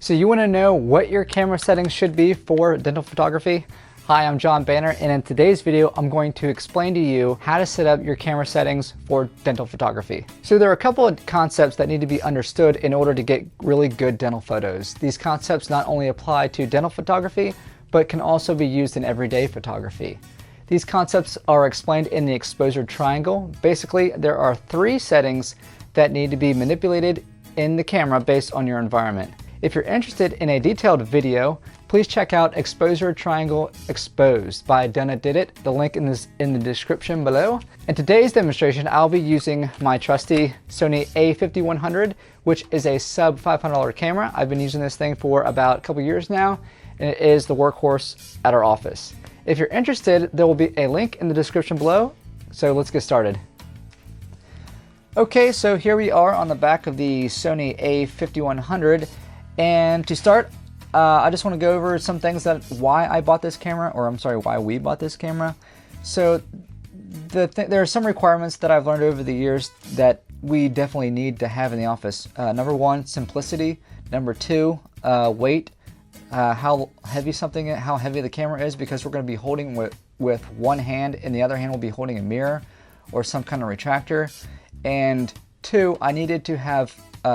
So you want to know what your camera settings should be for dental photography? Hi, I'm John Banner, and in today's video, I'm going to explain to you how to set up your camera settings for dental photography. So there are a couple of concepts that need to be understood in order to get really good dental photos. These concepts not only apply to dental photography, but can also be used in everyday photography. These concepts are explained in the exposure triangle. Basically, there are 3 settings that need to be manipulated in the camera based on your environment. If you're interested in a detailed video, please check out Exposure Triangle Exposed by Donna Did It. The link is in the description below. In today's demonstration, I'll be using my trusty Sony a5100, which is a sub $500 camera. I've been using this thing for about a couple years now, and it is the workhorse at our office. If you're interested, there will be a link in the description below. So let's get started. Okay, so here we are on the back of the Sony a5100. And to start, I just want to go over some things that why I bought this camera, or I'm sorry, why we bought this camera. So there are some requirements that I've learned over the years that we definitely need to have in the office. Number 1, simplicity. Number 2, weight. How heavy the camera is, because we're going to be holding with one hand, and the other hand will be holding a mirror or some kind of retractor. And 2, I needed to have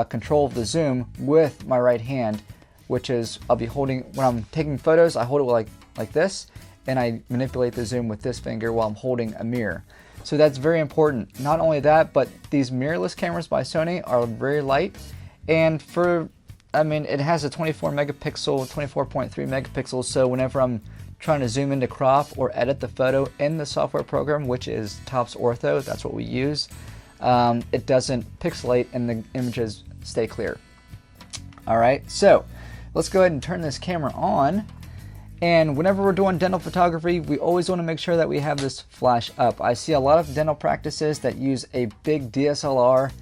control of the zoom with my right hand, which is I'll be holding when I'm taking photos. I hold it like this, and I manipulate the zoom with this finger while I'm holding a mirror. So that's very important. Not only that, but these mirrorless cameras by Sony are very light, and it has a 24.3 megapixels. So whenever I'm trying to zoom in to crop or edit the photo in the software program, which is Topps Ortho, that's what we use. It doesn't pixelate and the images stay clear. Alright, so let's go ahead and turn this camera on. And whenever we're doing dental photography, we always want to make sure that we have this flash up. I see a lot of dental practices that use a big DSLR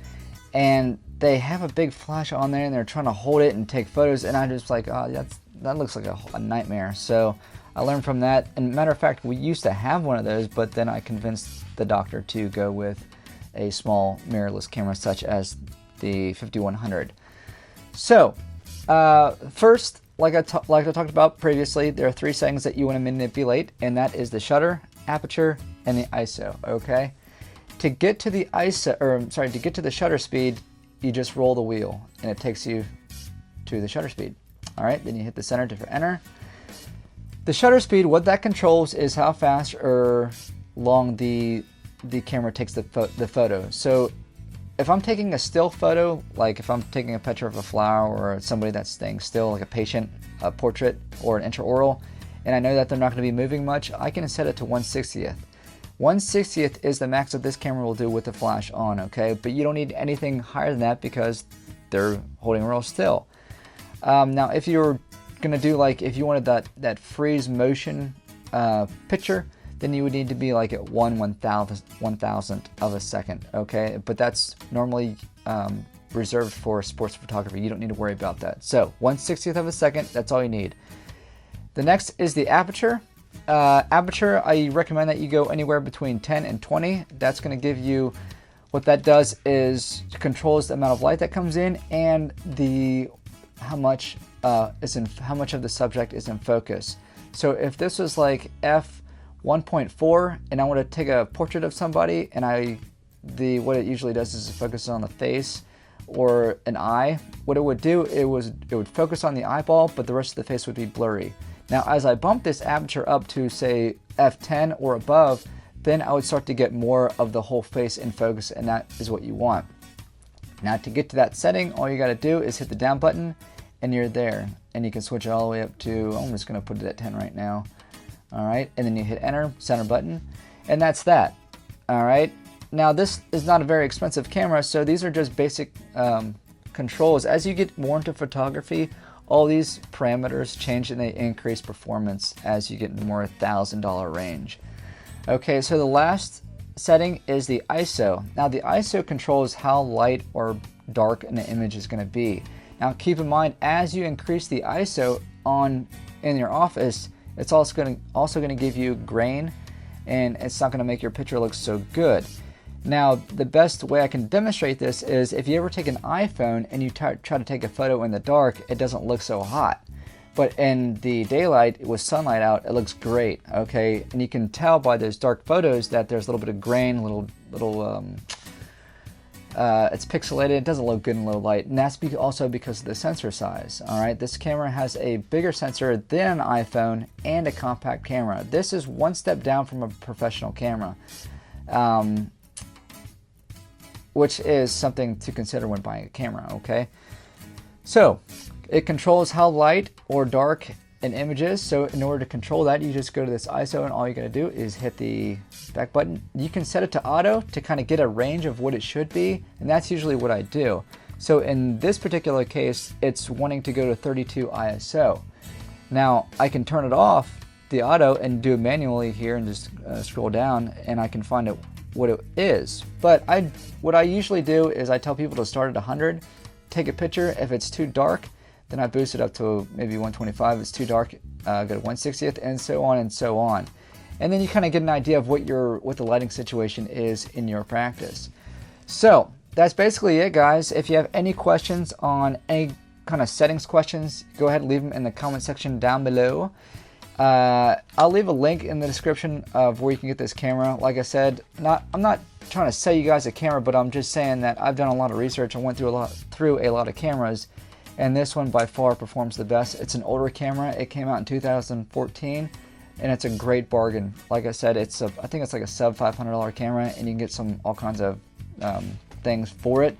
and they have a big flash on there and they're trying to hold it and take photos, and I'm just like, oh, that looks like a nightmare. So I learned from that. And matter of fact, we used to have one of those, but then I convinced the doctor to go with a small mirrorless camera such as the 5100. So first, like I talked about previously, there are 3 settings that you want to manipulate, and that is the shutter, aperture, and the ISO. Okay, to get to the to get to the shutter speed, you just roll the wheel and it takes you to the shutter speed. All right, then you hit the center to enter. The shutter speed, what that controls is how fast or long the camera takes the photo. So if I'm taking a still photo, like if I'm taking a picture of a flower or somebody that's staying still, like a patient, a portrait, or an intraoral, and I know that they're not going to be moving much, I can set it to 1/60th. 1/60th is the max that this camera will do with the flash on, okay? But you don't need anything higher than that because they're holding real still. Now, if you're going to do, like, if you wanted that freeze motion picture, then you would need to be like at 1/1000th of a second, okay? But that's normally reserved for sports photography. You don't need to worry about that. So 1/60th of a second, that's all you need. The next is the aperture. Aperture, I recommend that you go anywhere between 10 and 20. That's going to give you, what that does is controls the amount of light that comes in and how much of the subject is in focus. So if this was like f1.4 and I want to take a portrait of somebody, and what it usually does is it focuses on the face or an eye. What it would do, it would focus on the eyeball, but the rest of the face would be blurry. Now, as I bump this aperture up to, say, f10 or above, then I would start to get more of the whole face in focus, and that is what you want. Now, to get to that setting, all you got to do is hit the down button, and you're there. And you can switch it all the way up to, I'm just going to put it at 10 right now. All right, and then you hit enter, center button, and that's that. All right, now this is not a very expensive camera, so these are just basic controls. As you get more into photography, all these parameters change and they increase performance as you get into more $1,000 range. Okay, so the last setting is the ISO. Now the ISO controls how light or dark an image is going to be. Now keep in mind, as you increase the ISO in your office, it's also going to give you grain, and it's not going to make your picture look so good. Now, the best way I can demonstrate this is if you ever take an iPhone and you try to take a photo in the dark, it doesn't look so hot. But in the daylight, with sunlight out, it looks great, okay? And you can tell by those dark photos that there's a little bit of grain, it's pixelated. It doesn't look good in low light, and that's also because of the sensor size. All right, this camera has a bigger sensor than an iPhone and a compact camera. This is one step down from a professional camera, which is something to consider when buying a camera. Okay, so it controls how light or dark an image is. So in order to control that, you just go to this ISO, and all you gotta do is hit the back button. You can set it to auto to kind of get a range of what it should be, and that's usually what I do. So in this particular case, it's wanting to go to 32 ISO. Now I can turn it off, the auto, and do it manually here, and just scroll down, and I can find what it is. But what I usually do is I tell people to start at 100, take a picture. If it's too dark, then I boost it up to maybe 125. If it's too dark, go to 1/60th, and so on and so on. And then you kind of get an idea of what the lighting situation is in your practice. So that's basically it, guys. If you have any questions on any kind of settings questions, go ahead and leave them in the comment section down below. I'll leave a link in the description of where you can get this camera. Like I said, I'm not trying to sell you guys a camera, but I'm just saying that I've done a lot of research and went through a lot of cameras, and this one by far performs the best. It's an older camera. It came out in 2014, and it's a great bargain. Like I said, I think it's like a sub $500 camera, and you can get all kinds of things for it.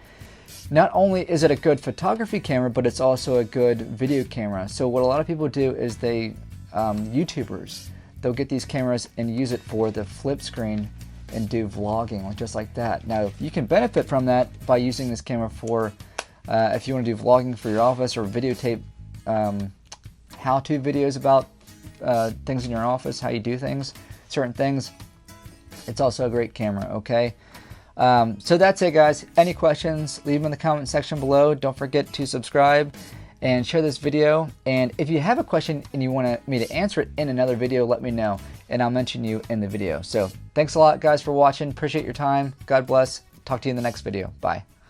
Not only is it a good photography camera, but it's also a good video camera. So what a lot of people do is YouTubers, they'll get these cameras and use it for the flip screen and do vlogging, just like that. Now, you can benefit from that by using this camera for if you want to do vlogging for your office, or videotape how-to videos about things in your office, how you do things, certain things. It's also a great camera, okay? So that's it, guys. Any questions, leave them in the comment section below. Don't forget to subscribe and share this video. And if you have a question and you want me to answer it in another video, let me know, and I'll mention you in the video. So thanks a lot, guys, for watching. Appreciate your time. God bless. Talk to you in the next video. Bye.